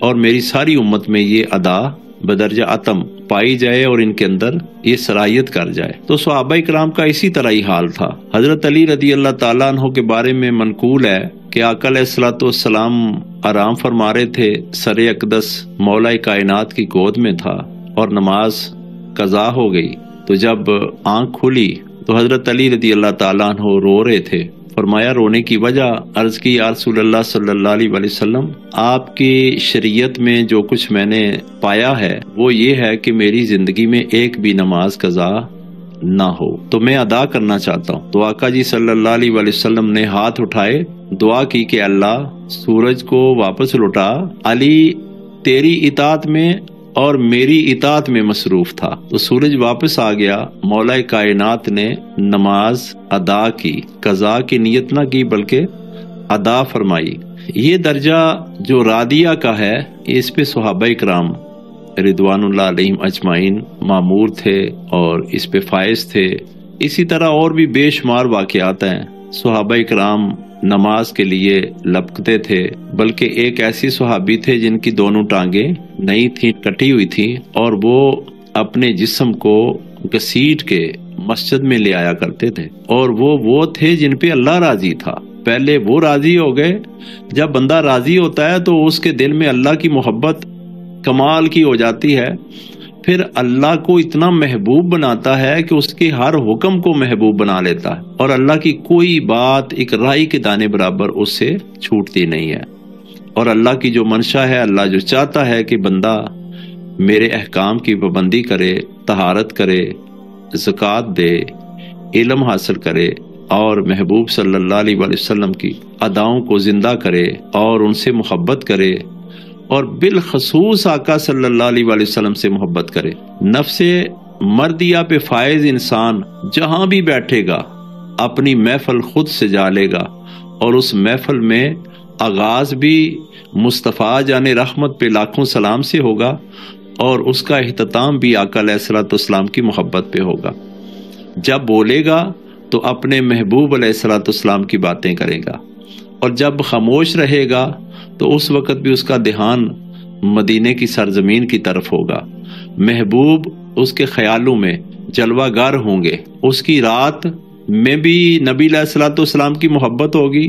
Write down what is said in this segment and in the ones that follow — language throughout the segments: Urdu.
اور میری ساری امت میں یہ ادا بدرجہ اتم پائی جائے اور ان کے اندر یہ صلاحیت کر جائے۔ تو صحابہ کرام کا اسی طرح ہی حال تھا۔ حضرت علی رضی اللہ تعالیٰ عنہ کے بارے میں منقول ہے کہ آقا علیہ الصلوۃ والسلام آرام فرما رہے تھے، سر اقدس مولا کائنات کی گود میں تھا اور نماز قضا ہو گئی۔ تو جب آنکھ کھلی تو حضرت علی رضی اللہ تعالیٰ عنہ رو رہے تھے۔ فرمایا رونے کی وجہ؟ عرض کی یا رسول اللہ صلی اللہ علیہ وسلم، آپ کی شریعت میں جو کچھ میں نے پایا ہے وہ یہ ہے کہ میری زندگی میں ایک بھی نماز قضا نہ ہو، تو میں ادا کرنا چاہتا ہوں۔ تو آقا جی صلی اللہ علیہ وسلم نے ہاتھ اٹھائے، دعا کی کہ اللہ سورج کو واپس لوٹا، علی تیری اطاعت میں اور میری اطاعت میں مصروف تھا۔ تو سورج واپس آ گیا، مولا کائنات نے نماز ادا کی، قضا کی نیت نہ کی بلکہ ادا فرمائی۔ یہ درجہ جو رادیہ کا ہے اس پہ صحابہ کرام رضوان اللہ علیہم اجمعین معمور تھے اور اس پہ فائز تھے۔ اسی طرح اور بھی بے شمار واقعات ہیں۔ صحابہ کرام نماز کے لیے لپکتے تھے، بلکہ ایک ایسی صحابی تھے جن کی دونوں ٹانگیں نہیں تھیں، کٹی ہوئی تھیں، اور وہ اپنے جسم کو گھسیٹ کے مسجد میں لے آیا کرتے تھے، اور وہ تھے جن پہ اللہ راضی تھا۔ پہلے وہ راضی ہو گئے، جب بندہ راضی ہوتا ہے تو اس کے دل میں اللہ کی محبت کمال کی ہو جاتی ہے، پھر اللہ کو اتنا محبوب بناتا ہے کہ اس کے ہر حکم کو محبوب بنا لیتا ہے، اور اللہ کی کوئی بات ایک رائی کے دانے برابر اس سے چھوٹتی نہیں ہے۔ اور اللہ کی جو منشا ہے، اللہ جو چاہتا ہے کہ بندہ میرے احکام کی پابندی کرے، طہارت کرے، زکوٰۃ دے، علم حاصل کرے، اور محبوب صلی اللہ علیہ وسلم کی اداؤں کو زندہ کرے اور ان سے محبت کرے، اور بالخصوص آقا صلی اللہ علیہ وسلم سے محبت کرے۔ نفس مردیہ پہ فائز انسان جہاں بھی بیٹھے گا اپنی محفل خود سجا لے گا، اور اس محفل میں آغاز بھی مصطفیٰ جان رحمت پہ لاکھوں سلام سے ہوگا، اور اس کا اختتام بھی آقا علیہ الصلوۃ والسلام کی محبت پہ ہوگا۔ جب بولے گا تو اپنے محبوب علیہ الصلوۃ والسلام کی باتیں کرے گا، اور جب خاموش رہے گا تو اس وقت بھی اس کا دھیان مدینے کی سرزمین کی طرف ہوگا۔ محبوب اس کے خیالوں میں جلوہ گر ہوں گے، اس کی رات میں بھی نبی علیہ الصلوۃ والسلام کی محبت ہوگی،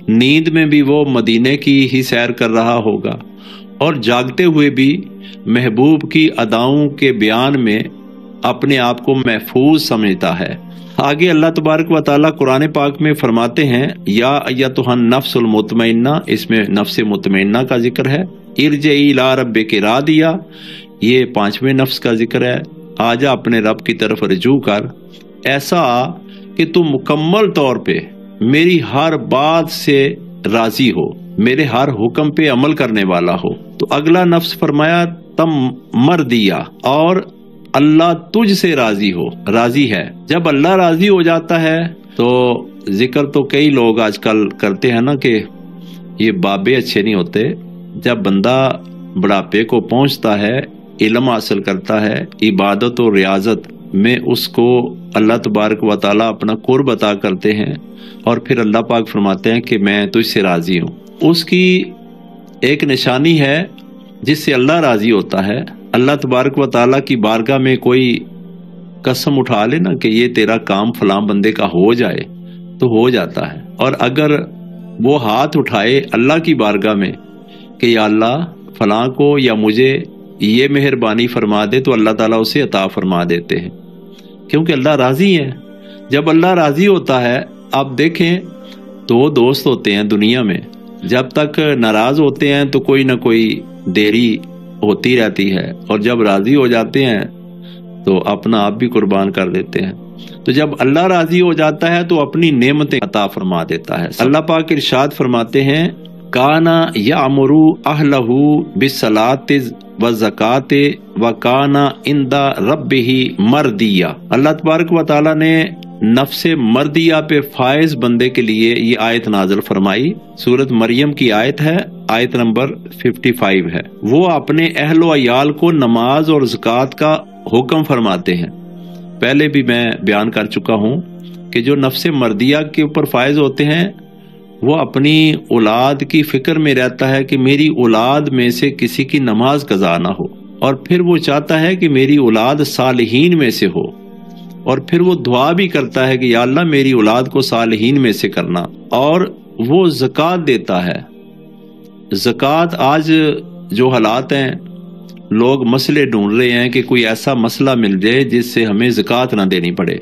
نیند میں بھی وہ مدینے کی ہی سیر کر رہا ہوگا، اور جاگتے ہوئے بھی محبوب کی اداؤں کے بیان میں اپنے آپ کو محفوظ سمجھتا ہے۔ آگے اللہ تبارک و تعالیٰ قرآن پاک میں فرماتے ہیں یا ایتھا النفس المطمئنہ، اس میں نفس مطمئنہ کا ذکر ہے۔ ارجعی الی ربک راضیہ، یہ 5ویں نفس کا ذکر ہے۔ آجا اپنے رب کی طرف رجوع کر، ایسا کہ تم مکمل طور پہ میری ہر بات سے راضی ہو، میرے ہر حکم پہ عمل کرنے والا ہو۔ تو اگلا نفس فرمایا تم مردیہ، اور اللہ تجھ سے راضی ہو، راضی ہے۔ جب اللہ راضی ہو جاتا ہے تو ذکر تو کئی لوگ آج کل کرتے ہیں نا کہ یہ بابے اچھے نہیں ہوتے۔ جب بندہ بڑھاپے کو پہنچتا ہے، علم حاصل کرتا ہے، عبادت و ریاضت میں اس کو اللہ تبارک و تعالیٰ اپنا قرب عطا کرتے ہیں، اور پھر اللہ پاک فرماتے ہیں کہ میں تجھ سے راضی ہوں۔ اس کی ایک نشانی ہے جس سے اللہ راضی ہوتا ہے۔ اللہ تبارک و تعالیٰ کی بارگاہ میں کوئی قسم اٹھا لے نا کہ یہ تیرا کام فلاں بندے کا ہو جائے تو ہو جاتا ہے، اور اگر وہ ہاتھ اٹھائے اللہ کی بارگاہ میں کہ یا اللہ فلاں کو یا مجھے یہ مہربانی فرما دے، تو اللہ تعالیٰ اسے عطا فرما دیتے ہیں، کیونکہ اللہ راضی ہے۔ جب اللہ راضی ہوتا ہے، آپ دیکھیں دو دوست ہوتے ہیں دنیا میں، جب تک ناراض ہوتے ہیں تو کوئی نہ کوئی دیری ہوتی رہتی ہے، اور جب راضی ہو جاتے ہیں تو اپنا آپ بھی قربان کر دیتے ہیں۔ تو جب اللہ راضی ہو جاتا ہے تو اپنی نعمتیں عطا فرما دیتا ہے۔ اللہ پاک ارشاد فرماتے ہیں کانا یامر اہلہ بالصلاۃ والزکوٰۃ وکانا عند ربہ مردیہ۔ اللہ تبارک و تعالیٰ نے نفس مردیہ پہ فائز بندے کے لیے یہ آیت نازل فرمائی۔ سورت مریم کی آیت ہے، آیت نمبر 55 ہے۔ وہ اپنے اہل و عیال کو نماز اور زکوٰۃ کا حکم فرماتے ہیں۔ پہلے بھی میں بیان کر چکا ہوں کہ جو نفس مردیہ کے اوپر فائز ہوتے ہیں وہ اپنی اولاد کی فکر میں رہتا ہے کہ میری اولاد میں سے کسی کی نماز قضا نہ ہو، اور پھر وہ چاہتا ہے کہ میری اولاد صالحین میں سے ہو، اور پھر وہ دعا بھی کرتا ہے کہ یا اللہ میری اولاد کو صالحین میں سے کرنا، اور وہ زکوٰۃ دیتا ہے۔ زکوٰۃ آج جو حالات ہیں، لوگ مسئلے ڈھونڈ رہے ہیں کہ کوئی ایسا مسئلہ مل جائے جس سے ہمیں زکوٰۃ نہ دینی پڑے۔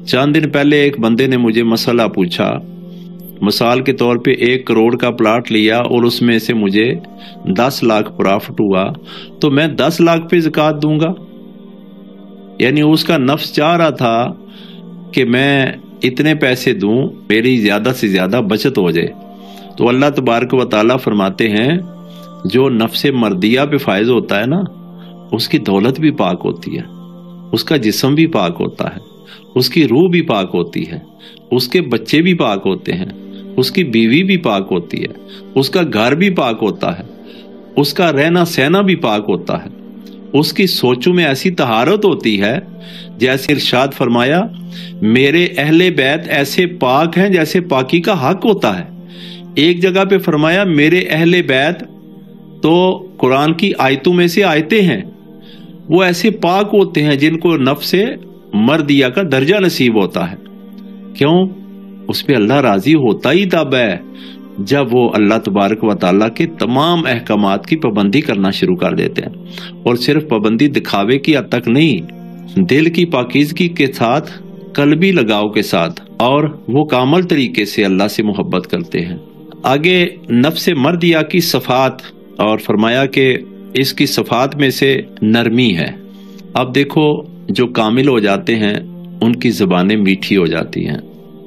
چند دن پہلے ایک بندے نے مجھے مسئلہ پوچھا، مثال کے طور پہ 1 کروڑ کا پلاٹ لیا اور اس میں سے مجھے 10 لاکھ پرافٹ ہوا، تو میں 10 لاکھ پہ زکوٰۃ دوں گا؟ یعنی اس کا نفس چاہ رہا تھا کہ میں اتنے پیسے دوں، میری زیادہ سے زیادہ بچت ہو جائے۔ تو اللہ تبارک و تعالیٰ فرماتے ہیں جو نفس مردیہ پہ فائز ہوتا ہے نا، اس کی دولت بھی پاک ہوتی ہے، اس کا جسم بھی پاک ہوتا ہے، اس کی روح بھی پاک ہوتی ہے، اس کے بچے بھی پاک ہوتے ہیں، اس کی بیوی بھی پاک ہوتی ہے، اس کا گھر بھی پاک ہوتا ہے، اس کا رہنا سہنا بھی پاک ہوتا ہے، اس کی سوچوں میں ایسی طہارت ہوتی ہے جیسے ارشاد فرمایا میرے اہل بیت ایسے پاک ہیں جیسے پاکی کا حق ہوتا ہے۔ ایک جگہ پہ فرمایا میرے اہل بیت، تو قرآن کی آیتوں میں سے آیتیں ہیں، وہ ایسے پاک ہوتے ہیں جن کو نفس مردیہ کا درجہ نصیب ہوتا ہے۔ کیوں؟ اس پہ اللہ راضی ہوتا ہی تب ہے جب وہ اللہ تبارک و تعالیٰ کے تمام احکامات کی پابندی کرنا شروع کر دیتے ہیں، اور صرف پابندی دکھاوے کی حد تک نہیں، دل کی پاکیزگی کے ساتھ، قلبی لگاؤ کے ساتھ، اور وہ کامل طریقے سے اللہ سے محبت کرتے ہیں۔ آگے نفس مردیہ کی صفات، اور فرمایا کہ اس کی صفات میں سے نرمی ہے۔ اب دیکھو جو کامل ہو جاتے ہیں ان کی زبانیں میٹھی ہو جاتی ہیں۔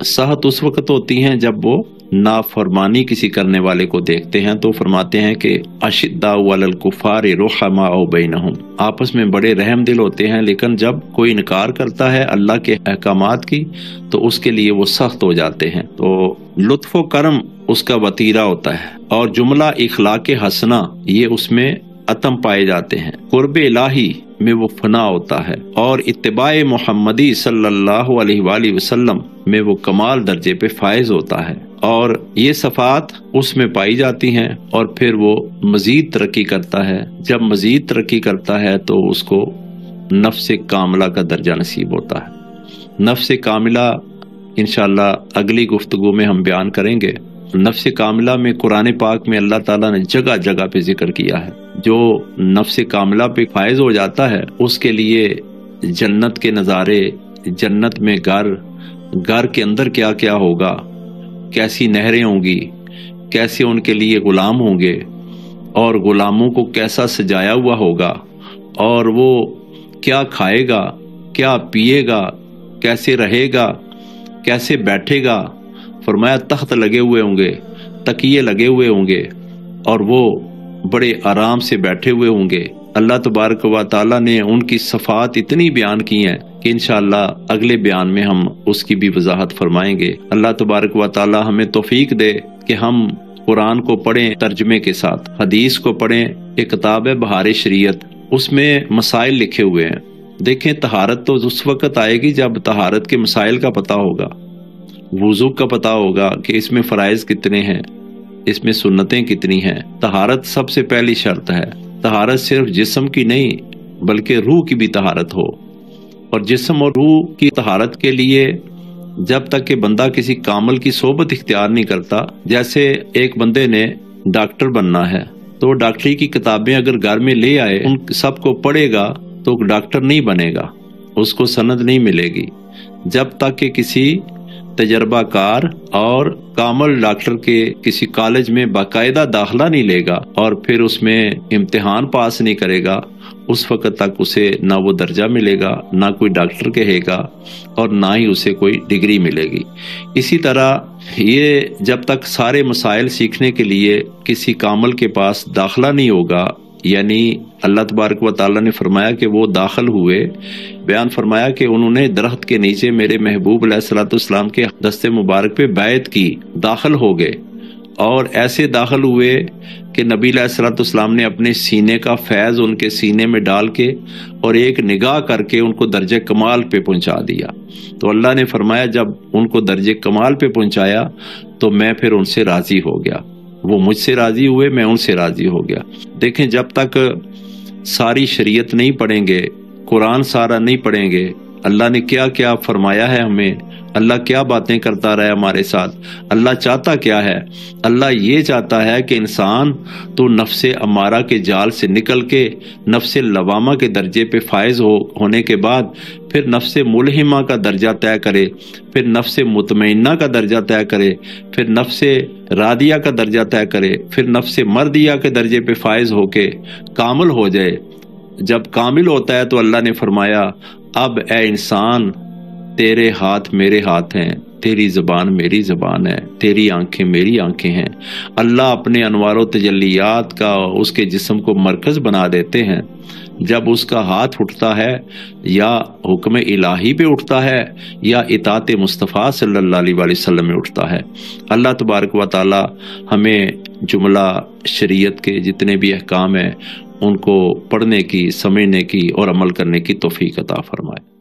صحت اس وقت ہوتی ہیں جب وہ نافرمانی کسی کرنے والے کو دیکھتے ہیں، تو فرماتے ہیں کہ اشداء علی الکفار رحماء بینہم، آپس میں بڑے رحم دل ہوتے ہیں، لیکن جب کوئی انکار کرتا ہے اللہ کے احکامات کی تو اس کے لیے وہ سخت ہو جاتے ہیں۔ تو لطف و کرم اس کا وتیرہ ہوتا ہے، اور جملہ اخلاق حسنہ یہ اس میں عتم پائے جاتے ہیں۔ قرب الہی میں وہ فنا ہوتا ہے، اور اتباع محمدی صلی اللہ علیہ وآلہ وسلم میں وہ کمال درجے پہ فائز ہوتا ہے، اور یہ صفات اس میں پائی جاتی ہیں، اور پھر وہ مزید ترقی کرتا ہے۔ جب مزید ترقی کرتا ہے تو اس کو نفس کاملہ کا درجہ نصیب ہوتا ہے۔ نفس کاملہ انشاءاللہ اگلی گفتگو میں ہم بیان کریں گے۔ نفس کاملہ میں قرآن پاک میں اللہ تعالیٰ نے جگہ جگہ پہ ذکر کیا ہے۔ جو نفس کاملہ پہ فائز ہو جاتا ہے اس کے لیے جنت کے نظارے، جنت میں گھر کے اندر کیا کیا ہوگا، کیسی نہریں ہوں گی، کیسے ان کے لیے غلام ہوں گے، اور غلاموں کو کیسا سجایا ہوا ہوگا، اور وہ کیا کھائے گا، کیا پیے گا، کیسے رہے گا، کیسے بیٹھے گا۔ فرمایا تخت لگے ہوئے ہوں گے، تکیے لگے ہوئے ہوں گے، اور وہ بڑے آرام سے بیٹھے ہوئے ہوں گے۔ اللہ تبارک و تعالیٰ نے ان کی صفات اتنی بیان کی ہیں کہ انشاءاللہ اگلے بیان میں ہم اس کی بھی وضاحت فرمائیں گے۔ اللہ تبارک و تعالیٰ ہمیں توفیق دے کہ ہم قرآن کو پڑھیں ترجمے کے ساتھ، حدیث کو پڑھیں۔ ایک کتاب ہے بہار شریعت، اس میں مسائل لکھے ہوئے ہیں۔ دیکھیں طہارت تو اس وقت آئے گی جب طہارت کے مسائل کا پتہ ہوگا، وضو کا پتہ ہوگا کہ اس میں فرائض کتنے ہیں، اس میں سنتیں کتنی ہیں۔ طہارت سب سے پہلی شرط ہے۔ طہارت صرف جسم کی نہیں بلکہ روح کی بھی طہارت ہو، اور جسم اور روح کی طہارت کے لیے جب تک کہ بندہ کسی کامل کی صحبت اختیار نہیں کرتا، جیسے ایک بندے نے ڈاکٹر بننا ہے تو ڈاکٹری کی کتابیں اگر گھر میں لے آئے، ان سب کو پڑھے گا تو ڈاکٹر نہیں بنے گا، اس کو سند نہیں ملے گی جب تک کہ کسی تجربہ کار اور کامل ڈاکٹر کے کسی کالج میں باقاعدہ داخلہ نہیں لے گا اور پھر اس میں امتحان پاس نہیں کرے گا، اس وقت تک اسے نہ وہ درجہ ملے گا، نہ کوئی ڈاکٹر کہے گا، اور نہ ہی اسے کوئی ڈگری ملے گی۔ اسی طرح یہ جب تک سارے مسائل سیکھنے کے لیے کسی کامل کے پاس داخلہ نہیں ہوگا، یعنی اللہ تبارک و تعالیٰ نے فرمایا کہ وہ داخل ہوئے، بیان فرمایا کہ انہوں نے درخت کے نیچے میرے محبوب علیہ الصلوۃ والسلام کے دستے مبارک پہ بیعت کی، داخل ہو گئے، اور ایسے داخل ہوئے کہ نبی علیہ الصلوۃ والسلام نے اپنے سینے کا فیض ان کے سینے میں ڈال کے اور ایک نگاہ کر کے ان کو درجہ کمال پہ پہنچا دیا۔ تو اللہ نے فرمایا جب ان کو درجہ کمال پہ پہنچایا تو میں پھر ان سے راضی ہو گیا، وہ مجھ سے راضی ہوئے، میں ان سے راضی ہو گیا۔ دیکھیں جب تک ساری شریعت نہیں پڑھیں گے، قرآن سارا نہیں پڑھیں گے، اللہ نے کیا کیا فرمایا ہے ہمیں، اللہ کیا باتیں کرتا رہا ہے ہمارے ساتھ، اللہ چاہتا کیا ہے، اللہ یہ چاہتا ہے کہ انسان تو نفس امارہ کے جال سے نکل کے نفس لوامہ کے درجے پہ فائز ہونے کے بعد پھر نفس ملہمہ کا درجہ طے کرے، پھر نفس مطمئنہ کا درجہ طے کرے، پھر نفس راضیہ کا درجہ طے کرے، پھر نفس مردیہ کے درجے پہ فائز ہو کے کامل ہو جائے۔ جب کامل ہوتا ہے تو اللہ نے فرمایا اب اے انسان تیرے ہاتھ میرے ہاتھ ہیں، تیری زبان میری زبان ہے، تیری آنکھیں میری آنکھیں ہیں۔ اللہ اپنے انوار و تجلیات کا اس کے جسم کو مرکز بنا دیتے ہیں۔ جب اس کا ہاتھ اٹھتا ہے یا حکم الہی پہ اٹھتا ہے یا اطاعت مصطفیٰ صلی اللہ علیہ وآلہ وسلم میں اٹھتا ہے۔ اللہ تبارک و تعالی ہمیں جملہ شریعت کے جتنے بھی احکام ہیں ان کو پڑھنے کی، سمجھنے کی اور عمل کرنے کی توفیق عطا فرمائے۔